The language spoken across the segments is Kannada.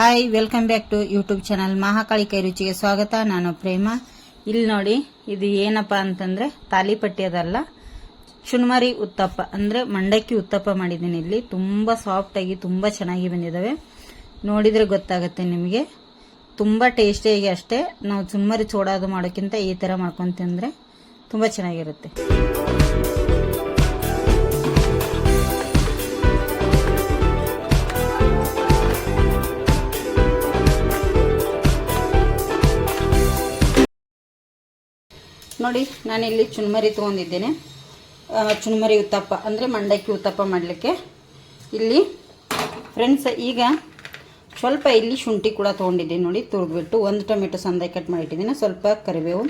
Hi, welcome back to YouTube channel Mahakali ಕೈ ರುಚಿಗೆ ಸ್ವಾಗತ. ನಾನು ಪ್ರೇಮ. ಇಲ್ಲಿ ನೋಡಿ, ಇದು ಏನಪ್ಪ ಅಂತಂದ್ರೆ ತಾಲಿಪಟ್ಟಿ ಅದಲ್ಲ, ಚುನ್ಮರಿ ಉತ್ತಪ್ಪ ಅಂದ್ರೆ ಮಂಡಕ್ಕಿ ಉತ್ತಪ್ಪ ಮಾಡಿದ್ದೀನಿ. ಇಲ್ಲಿ ತುಂಬಾ ಸಾಫ್ಟ್ ಆಗಿ ತುಂಬಾ ಚೆನ್ನಾಗಿ ಬಂದಿದ್ದಾವೆ. ನೋಡಿದ್ರೆ ಗೊತ್ತಾಗುತ್ತೆ ನಿಮಗೆ. ತುಂಬಾ ಟೇಸ್ಟಿಯಾಗಿ ಅಷ್ಟೇ. ನಾವು ಚುನ್ಮರಿ ಚೋಡಾದು ಮಾಡೋಕ್ಕಿಂತ ಈ ತರ ಮಾಡ್ಕೊಂಡು ತಿಂದ್ರೆ ತುಂಬಾ ಚೆನ್ನಾಗಿರುತ್ತೆ. ನೋಡಿ, ನಾನಿಲ್ಲಿ ಚುನ್ಮರಿ ತೊಗೊಂಡಿದ್ದೇನೆ. ಚುನ್ಮರಿ ಉತ್ತಪ್ಪ ಅಂದರೆ ಮಂಡಕ್ಕಿ ಉತ್ತಪ್ಪ ಮಾಡಲಿಕ್ಕೆ. ಇಲ್ಲಿ ಫ್ರೆಂಡ್ಸ್, ಈಗ ಸ್ವಲ್ಪ ಇಲ್ಲಿ ಶುಂಠಿ ಕೂಡ ತೊಗೊಂಡಿದ್ದೀನಿ. ನೋಡಿ, ತುರಿದ್ಬಿಟ್ಟು ಒಂದು ಟೊಮೆಟೊ ಸಂದಾಗಿ ಕಟ್ ಮಾಡಿಟ್ಟಿದ್ದೀನಿ, ಸ್ವಲ್ಪ ಕರಿಬೇವು,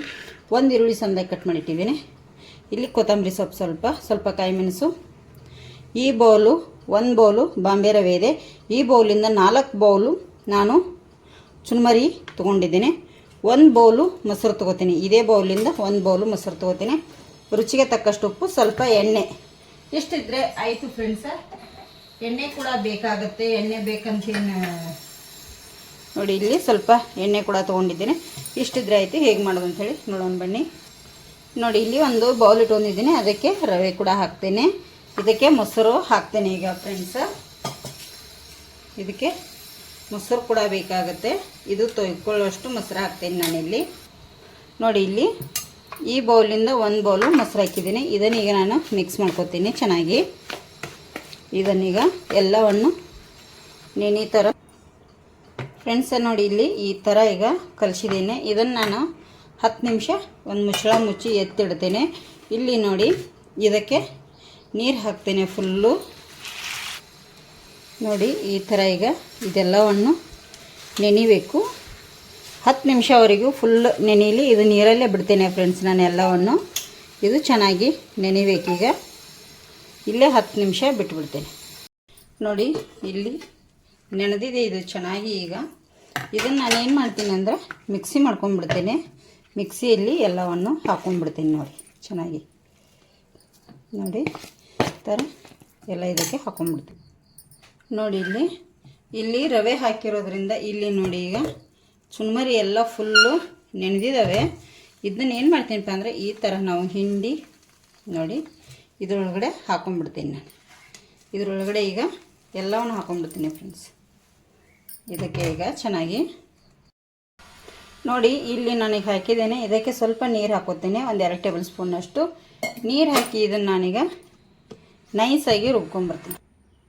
ಒಂದು ಈರುಳ್ಳಿ ಸಂದಾಗಿ ಕಟ್ ಮಾಡಿಟ್ಟಿದ್ದೀನಿ. ಇಲ್ಲಿ ಕೊತ್ತಂಬರಿ ಸೊಪ್ಪು, ಸ್ವಲ್ಪ ಕಾಯಿ ಮೆಣಸು. ಈ ಬೌಲು, ಒಂದು ಬೌಲು ಬಾಂಬೆ ರವೆ ಇದೆ. ಈ ಬೌಲಿಂದ 4 ಬೌಲು ನಾನು ಚುನ್ಮರಿ ತೊಗೊಂಡಿದ್ದೀನಿ. 1 ಬೌಲು ಮೊಸರು ತೊಗೋತೀನಿ. ಇದೇ ಬೌಲಿಂದ 1 ಬೌಲು ಮೊಸರು ತೊಗೋತೀನಿ. ರುಚಿಗೆ ತಕ್ಕಷ್ಟು ಉಪ್ಪು, ಸ್ವಲ್ಪ ಎಣ್ಣೆ. ಇಷ್ಟಿದ್ರೆ ಆಯಿತು ಫ್ರೆಂಡ್ಸ. ಎಣ್ಣೆ ಕೂಡ ಬೇಕಾಗುತ್ತೆ. ಎಣ್ಣೆ ಬೇಕಂತೇನು ನೋಡಿ, ಇಲ್ಲಿ ಸ್ವಲ್ಪ ಎಣ್ಣೆ ಕೂಡ ತೊಗೊಂಡಿದ್ದೀನಿ. ಇಷ್ಟಿದ್ರೆ ಆಯಿತು. ಹೇಗೆ ಮಾಡೋದು ಅಂಥೇಳಿ ನೋಡೋಣ ಬನ್ನಿ. ನೋಡಿ, ಇಲ್ಲಿ ಒಂದು ಬೌಲ್ ಇಟ್ಕೊಂಡಿದ್ದೀನಿ. ಅದಕ್ಕೆ ರವೆ ಕೂಡ ಹಾಕ್ತೇನೆ. ಇದಕ್ಕೆ ಮೊಸರು ಹಾಕ್ತೇನೆ. ಈಗ ಫ್ರೆಂಡ್ಸ, ಇದಕ್ಕೆ ಮೊಸರು ಕೂಡ ಬೇಕಾಗುತ್ತೆ. ಇದು ತೊಯ್ಕೊಳ್ಳೋಷ್ಟು ಮೊಸರು ಹಾಕ್ತೇನೆ ನಾನಿಲ್ಲಿ. ನೋಡಿ, ಇಲ್ಲಿ ಈ ಬೌಲಿಂದ 1 ಬೌಲು ಮೊಸರು ಹಾಕಿದ್ದೀನಿ. ಇದನ್ನೀಗ ನಾನು ಮಿಕ್ಸ್ ಮಾಡ್ಕೊತೀನಿ ಚೆನ್ನಾಗಿ. ಇದನ್ನೀಗ ಎಲ್ಲವನ್ನು ನೆನೆ ಥರ ಫ್ರೆಂಡ್ಸ, ನೋಡಿ ಇಲ್ಲಿ ಈ ಥರ ಈಗ ಕಲಿಸಿದ್ದೀನಿ. ಇದನ್ನು ನಾನು 10 ನಿಮಿಷ ಒಂದು ಮುಚ್ಚಳ ಮುಚ್ಚಿ ಎತ್ತಿಡ್ತೇನೆ. ಇಲ್ಲಿ ನೋಡಿ, ಇದಕ್ಕೆ ನೀರು ಹಾಕ್ತೇನೆ ಫುಲ್ಲು. ನೋಡಿ, ಈ ಥರ ಈಗ ಇದೆಲ್ಲವನ್ನು ನೆನಿಬೇಕು. 10 ನಿಮಿಷವರೆಗೂ ಫುಲ್ ನೆನೀಲಿ. ಇದು ನೀರಲ್ಲೇ ಬಿಡ್ತೇನೆ ಫ್ರೆಂಡ್ಸ್ ನಾನು ಎಲ್ಲವನ್ನು. ಇದು ಚೆನ್ನಾಗಿ ನೆನಿಬೇಕೀಗ. ಇಲ್ಲೇ 10 ನಿಮಿಷ ಬಿಟ್ಬಿಡ್ತೇನೆ. ನೋಡಿ, ಇಲ್ಲಿ ನೆನೆದಿದೆ ಇದು ಚೆನ್ನಾಗಿ. ಈಗ ಇದನ್ನು ನಾನೇನು ಮಾಡ್ತೀನಿ ಅಂದರೆ ಮಿಕ್ಸಿ ಮಾಡ್ಕೊಂಡ್ಬಿಡ್ತೇನೆ. ಮಿಕ್ಸಿಯಲ್ಲಿ ಎಲ್ಲವನ್ನು ಹಾಕ್ಕೊಂಡ್ಬಿಡ್ತೀನಿ. ನೋಡಿ, ಚೆನ್ನಾಗಿ ನೋಡಿ ಈ ಥರ ಎಲ್ಲ ಇದಕ್ಕೆ ಹಾಕ್ಕೊಂಡ್ಬಿಡ್ತೀನಿ. ನೋಡಿ, ಇಲ್ಲಿ ರವೆ ಹಾಕಿರೋದ್ರಿಂದ ಇಲ್ಲಿ ನೋಡಿ ಈಗ ಚುನ್ಮರಿ ಎಲ್ಲ ಫುಲ್ಲು ನೆನೆದಿದ್ದಾವೆ. ಇದನ್ನ ಏನು ಮಾಡ್ತೀನಪ್ಪ ಅಂದರೆ ಈ ಥರ ನಾವು ಹಿಂಡಿ ನೋಡಿ ಇದರೊಳಗಡೆ ಹಾಕ್ಕೊಂಡ್ಬಿಡ್ತೀನಿ ನಾನು. ಇದರೊಳಗಡೆ ಈಗ ಎಲ್ಲವನ್ನು ಹಾಕ್ಕೊಂಡ್ಬಿಡ್ತೀನಿ ಫ್ರೆಂಡ್ಸ್. ಇದಕ್ಕೆ ಈಗ ಚೆನ್ನಾಗಿ ನೋಡಿ, ಇಲ್ಲಿ ನಾನೀಗ ಹಾಕಿದ್ದೇನೆ. ಇದಕ್ಕೆ ಸ್ವಲ್ಪ ನೀರು ಹಾಕೋತೇನೆ, ಒಂದು 2 ಟೇಬಲ್ ಸ್ಪೂನಷ್ಟು ನೀರು ಹಾಕಿ ಇದನ್ನು ನಾನೀಗ ನೈಸಾಗಿ ರುಬ್ಕೊಂಡ್ಬರ್ತೀನಿ.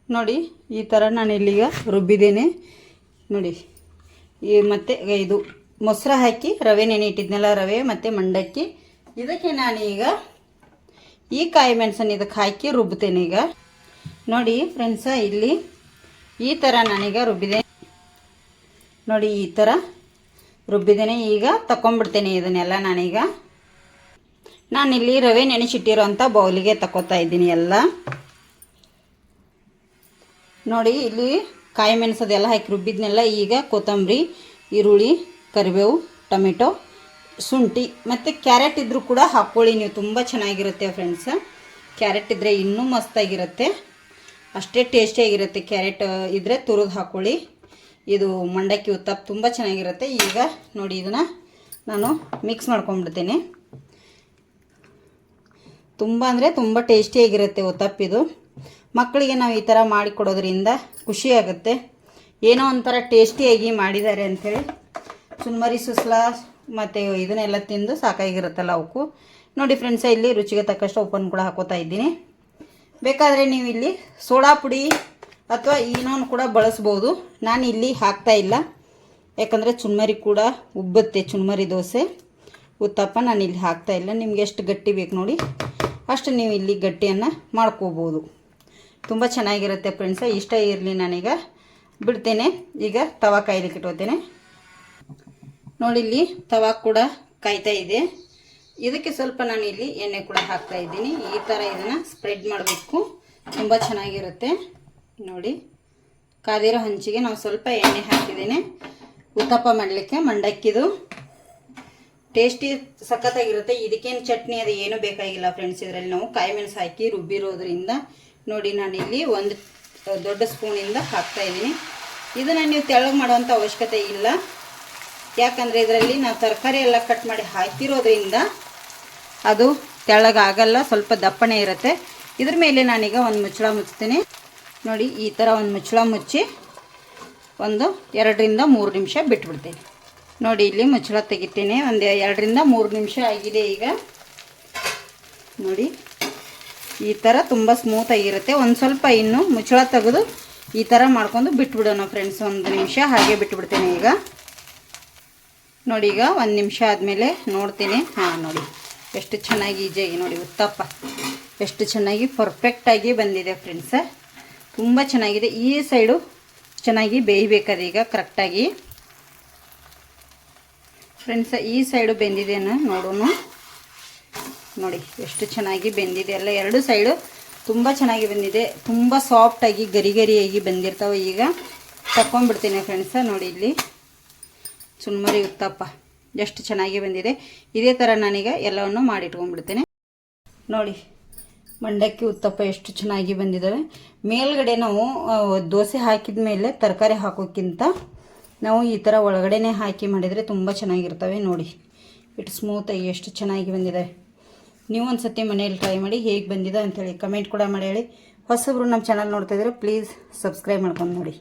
ನೋಡಿ, ಈ ಥರ ನಾನು ಇಲ್ಲಿಗ ರುಬ್ಬಿದ್ದೇನೆ. ನೋಡಿ, ಮತ್ತು ಇದು ಮೊಸರು ಹಾಕಿ ರವೆ ನೆನೆ ಇಟ್ಟಿದ್ನೆಲ್ಲ, ರವೆ ಮತ್ತು ಮಂಡಕ್ಕಿ. ಇದಕ್ಕೆ ನಾನೀಗ ಈ ಕಾಯಿ ಮೆಣಸನ್ನು ಇದಕ್ಕೆ ಹಾಕಿ ರುಬ್ತೇನೆ ಈಗ. ನೋಡಿ ಫ್ರೆಂಡ್ಸ, ಇಲ್ಲಿ ಈ ಥರ ನಾನೀಗ ರುಬ್ಬಿದ್ದೇನೆ. ನೋಡಿ, ಈ ಥರ ರುಬ್ಬಿದ್ದೇನೆ. ಈಗ ತಗೊಂಡ್ಬಿಡ್ತೇನೆ ಇದನ್ನೆಲ್ಲ ನಾನಿಲ್ಲಿ ರವೆ ನೆನೆಸಿಟ್ಟಿರೋ ಅಂಥ ಬೌಲಿಗೆ ತಗೋತಾ ಇದ್ದೀನಿ ಎಲ್ಲ. ನೋಡಿ, ಇಲ್ಲಿ ಕಾಯಿ ಮೆಣಸದೆಲ್ಲ ಹಾಕಿ ರುಬ್ಬಿದ್ನೆಲ್ಲ. ಈಗ ಕೊತ್ತಂಬರಿ, ಈರುಳ್ಳಿ, ಕರಿಬೇವು, ಟೊಮೆಟೊ, ಶುಂಠಿ ಮತ್ತು ಕ್ಯಾರೆಟ್ ಇದ್ದರೂ ಕೂಡ ಹಾಕ್ಕೊಳ್ಳಿ ನೀವು. ತುಂಬ ಚೆನ್ನಾಗಿರುತ್ತೆ ಫ್ರೆಂಡ್ಸ್. ಕ್ಯಾರೆಟ್ ಇದ್ದರೆ ಇನ್ನೂ ಮಸ್ತಾಗಿರುತ್ತೆ, ಅಷ್ಟೇ ಟೇಸ್ಟಿಯಾಗಿರುತ್ತೆ. ಕ್ಯಾರೆಟ್ ಇದ್ದರೆ ತುರಿದು ಹಾಕ್ಕೊಳ್ಳಿ. ಇದು ಮಂಡಕ್ಕಿ ಉತ್ತಪ್ಪ ತುಂಬ ಚೆನ್ನಾಗಿರುತ್ತೆ. ಈಗ ನೋಡಿ, ಇದನ್ನು ನಾನು ಮಿಕ್ಸ್ ಮಾಡ್ಕೊಂಡ್ಬಿಡ್ತೇನೆ. ತುಂಬ ಅಂದರೆ ತುಂಬ ಟೇಸ್ಟಿಯಾಗಿರುತ್ತೆ ಉತ್ತಪ್ಪಿದು. ಮಕ್ಕಳಿಗೆ ನಾವು ಈ ಥರ ಮಾಡಿಕೊಡೋದ್ರಿಂದ ಖುಷಿಯಾಗುತ್ತೆ. ಏನೋ ಒಂಥರ ಟೇಸ್ಟಿಯಾಗಿ ಮಾಡಿದ್ದಾರೆ ಅಂಥೇಳಿ. ಚುನ್ಮರಿ ಸುಸ್ಲಾ ಮತ್ತು ಇದನ್ನೆಲ್ಲ ತಿಂದು ಸಾಕಾಗಿರುತ್ತಲ್ಲ ಅವಕ್ಕೂ. ನೋಡಿ ಫ್ರೆಂಡ್ಸ, ಇಲ್ಲಿ ರುಚಿಗೆ ತಕ್ಕಷ್ಟು ಉಪ್ಪನ್ನು ಕೂಡ ಹಾಕೋತಾ ಇದ್ದೀನಿ. ಬೇಕಾದರೆ ನೀವು ಇಲ್ಲಿ ಸೋಡಾ ಪುಡಿ ಅಥವಾ ಈನೋನು ಕೂಡ ಬಳಸ್ಬೋದು. ನಾನು ಇಲ್ಲಿ ಹಾಕ್ತಾ ಇಲ್ಲ, ಯಾಕಂದರೆ ಚುನ್ಮರಿ ಕೂಡ ಉಬ್ಬುತ್ತೆ. ಚುನ್ಮರಿ ದೋಸೆ ಉತ್ತಪ್ಪ ನಾನು ಇಲ್ಲಿ ಹಾಕ್ತಾ ಇಲ್ಲ. ನಿಮ್ಗೆ ಎಷ್ಟು ಗಟ್ಟಿ ಬೇಕು ನೋಡಿ ಅಷ್ಟು ನೀವು ಇಲ್ಲಿ ಗಟ್ಟಿಯನ್ನು ಮಾಡ್ಕೋಬೋದು. ತುಂಬ ಚೆನ್ನಾಗಿರುತ್ತೆ ಫ್ರೆಂಡ್ಸ. ಇಷ್ಟ ಇರಲಿ. ನಾನೀಗ ಬಿಡ್ತೇನೆ. ಈಗ ತವಾ ಕಾಯ್ಲಿಕ್ಕೆ ಇಟ್ಕೋತೇನೆ. ನೋಡಿ, ಇಲ್ಲಿ ತವಾ ಕೂಡ ಕಾಯ್ತಾ ಇದೆ. ಇದಕ್ಕೆ ಸ್ವಲ್ಪ ನಾನು ಇಲ್ಲಿ ಎಣ್ಣೆ ಕೂಡ ಹಾಕ್ತಾ ಇದ್ದೀನಿ. ಈ ಥರ ಇದನ್ನು ಸ್ಪ್ರೆಡ್ ಮಾಡಬೇಕು, ತುಂಬ ಚೆನ್ನಾಗಿರುತ್ತೆ. ನೋಡಿ, ಕಾದಿರೋ ಹಂಚಿಗೆ ನಾವು ಸ್ವಲ್ಪ ಎಣ್ಣೆ ಹಾಕಿದ್ದೇನೆ ಉತ್ತಪ್ಪ ಮಾಡಲಿಕ್ಕೆ. ಮಂಡಕ್ಕಿದು ಟೇಸ್ಟಿ ಸಖತ್ತಾಗಿರುತ್ತೆ. ಇದಕ್ಕೇನು ಚಟ್ನಿ ಅದು ಏನೂ ಬೇಕಾಗಿಲ್ಲ ಫ್ರೆಂಡ್ಸ್. ಇದರಲ್ಲಿ ನಾವು ಕಾಯಿ ಮೆಣಸು ಹಾಕಿ ರುಬ್ಬಿರೋದ್ರಿಂದ. ನೋಡಿ, ನಾನಿಲ್ಲಿ 1 ದೊಡ್ಡ ಸ್ಪೂನಿಂದ ಹಾಕ್ತಾ ಇದ್ದೀನಿ. ಇದನ್ನು ನೀವು ತೆಳ್ಳಗೆ ಮಾಡುವಂಥ ಅವಶ್ಯಕತೆ ಇಲ್ಲ, ಯಾಕಂದರೆ ಇದರಲ್ಲಿ ನಾವು ತರಕಾರಿ ಎಲ್ಲ ಕಟ್ ಮಾಡಿ ಹಾಕಿರೋದ್ರಿಂದ ಅದು ತೆಳ್ಳಗಾಗಲ್ಲ, ಸ್ವಲ್ಪ ದಪ್ಪನೇ ಇರುತ್ತೆ. ಇದ್ರ ಮೇಲೆ ನಾನೀಗ ಒಂದು ಮುಚ್ಚಳ ಮುಚ್ತೀನಿ. ನೋಡಿ ಈ ಥರ ಒಂದು ಮುಚ್ಚಳ ಮುಚ್ಚಿ ಒಂದು 2 ರಿಂದ 3 ನಿಮಿಷ ಬಿಟ್ಬಿಡ್ತೀನಿ. ನೋಡಿ ಇಲ್ಲಿ ಮುಚ್ಚಳ ತೆಗಿತೀನಿ. ಒಂದು 2 ರಿಂದ 3 ನಿಮಿಷ ಆಗಿದೆ. ಈಗ ನೋಡಿ ಈ ಥರ ತುಂಬ ಸ್ಮೂತಾಗಿರುತ್ತೆ. ಒಂದು ಸ್ವಲ್ಪ ಇನ್ನು ಮುಚ್ಚಳ ತೆಗೆದು ಈ ಥರ ಮಾಡ್ಕೊಂಡು ಬಿಟ್ಬಿಡೋಣ ಫ್ರೆಂಡ್ಸ್. 1 ನಿಮಿಷ ಹಾಗೆ ಬಿಟ್ಬಿಡ್ತೀನಿ. ಈಗ ನೋಡಿ, ಈಗ 1 ನಿಮಿಷ ಆದಮೇಲೆ ನೋಡ್ತೀನಿ. ಹಾಂ ನೋಡಿ ಎಷ್ಟು ಚೆನ್ನಾಗಿ ಈಜಿಯಾಗಿ ನೋಡಿ ಉತ್ತಪ್ಪ ಎಷ್ಟು ಚೆನ್ನಾಗಿ ಪರ್ಫೆಕ್ಟಾಗಿ ಬಂದಿದೆ ಫ್ರೆಂಡ್ಸ. ತುಂಬ ಚೆನ್ನಾಗಿದೆ. ಈ ಸೈಡು ಚೆನ್ನಾಗಿ ಬೇಯಬೇಕದು ಈಗ ಕರೆಕ್ಟಾಗಿ ಫ್ರೆಂಡ್ಸ. ಈ ಸೈಡು ಬೆಂದಿದೆನಾ ನೋಡೋಣ. ನೋಡಿ ಎಷ್ಟು ಚೆನ್ನಾಗಿ ಬೆಂದಿದೆ ಎಲ್ಲ, 2 ಸೈಡು ತುಂಬ ಚೆನ್ನಾಗಿ ಬಂದಿದೆ. ತುಂಬ ಸಾಫ್ಟಾಗಿ ಗರಿಯಾಗಿ ಬಂದಿರ್ತಾವೆ. ಈಗ ತಕ್ಕೊಂಡ್ಬಿಡ್ತೀನಿ ಫ್ರೆಂಡ್ಸ. ನೋಡಿ ಇಲ್ಲಿ ಚುನ್ಮರಿ ಉತ್ತಪ್ಪ ಎಷ್ಟು ಚೆನ್ನಾಗಿ ಬಂದಿದೆ. ಇದೇ ಥರ ನಾನೀಗ ಎಲ್ಲವನ್ನು ಮಾಡಿಟ್ಕೊಂಡ್ಬಿಡ್ತೇನೆ. ನೋಡಿ ಮಂಡಕ್ಕಿ ಉತ್ತಪ್ಪ ಎಷ್ಟು ಚೆನ್ನಾಗಿ ಬಂದಿದ್ದಾವೆ. ಮೇಲ್ಗಡೆ ನಾವು ದೋಸೆ ಹಾಕಿದ ಮೇಲೆ ತರಕಾರಿ ಹಾಕೋಕ್ಕಿಂತ ನಾವು ಈ ಥರ ಒಳಗಡೆನೇ ಹಾಕಿ ಮಾಡಿದರೆ ತುಂಬ ಚೆನ್ನಾಗಿರ್ತವೆ. ನೋಡಿ ಇಟ್ಟು ಸ್ಮೂತಾಗಿ ಎಷ್ಟು ಚೆನ್ನಾಗಿ ಬಂದಿದ್ದಾವೆ. ನೀವು ಒಂದು ಸತಿ ಮನೆಯಲ್ಲಿ ಟ್ರೈ ಮಾಡಿ ಹೇಗೆ ಬಂದಿದೆ ಅಂಥೇಳಿ ಕಮೆಂಟ್ ಕೂಡ ಮಾಡಿ ಹೇಳಿ. ಹೊಸಬ್ರು ನಮ್ಮ ಚಾನಲ್ ನೋಡ್ತಾಯಿದ್ರೆ ಪ್ಲೀಸ್ ಸಬ್ಸ್ಕ್ರೈಬ್ ಮಾಡ್ಕೊಂಡು ನೋಡಿ.